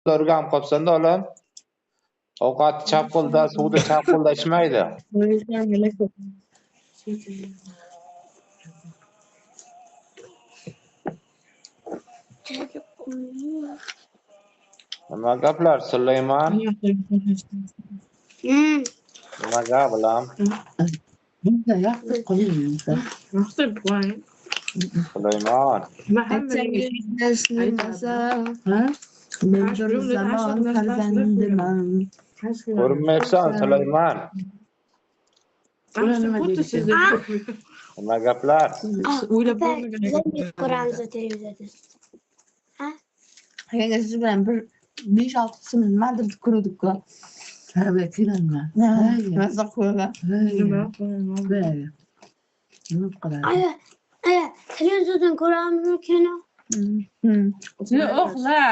o'rganib qolsanda olam ovqatni chap qo'lda, suvni chap qo'lda ichmaydi. Nima gaplar Sulaymon? Nima gap bilan? Sulaymon. Ko'rinmayapsan Sulaymon. Nima gaplar? O'ylab ko'ramiz televizorda. Agar siz bilan bir 5-6 qism nimadir ko'rdik-ku. Ha, filmlar. Maza ko'rgan. Nima qiladi? Aya, televizordan ko'ramizmi kino? Uxla.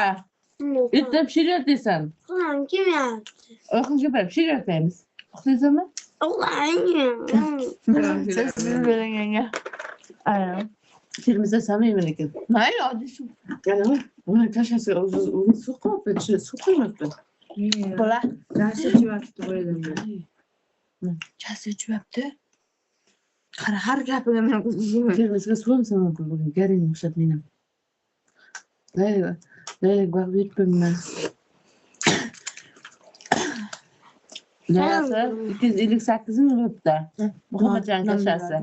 Erta pishirayapsan. Ulan kim yaptı? O'qishga borib pishirayapmiz. Uxlaysanmi? Ulan. Siz bilganga. Ayol. Filmizda samimiy lekin. Mayli, oddiy shu. Uni tashasi o'zi suv qo'yibdi, suv qo'ymabdi. Bola. Nasıl Chasi chuvabdi. Qara, har gapiga men o'zim. Filmizga suv solib qo'ygan, garing o'xshab menam. Layla vaqt yetibman. Layla 258 minutda. Muhammadjon kashasi.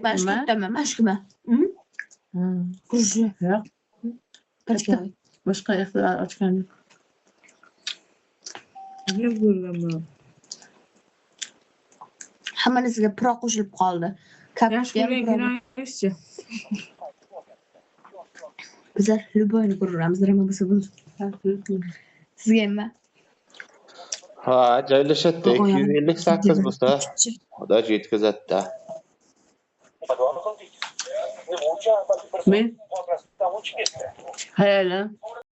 Mashqdami, mashqmi? Kurshi. Yo'q. Boshqa ixtiyor ochgan. Hammanisiga piroq qo'shilib qoldi. Kapga bizlar Luboyni ko'ramiz, nima bo'lsa bo'ldi. Sizga nima? Ha, joylashadi. 258 bo'lsa, xudo yetkazadi-da. Men hayolim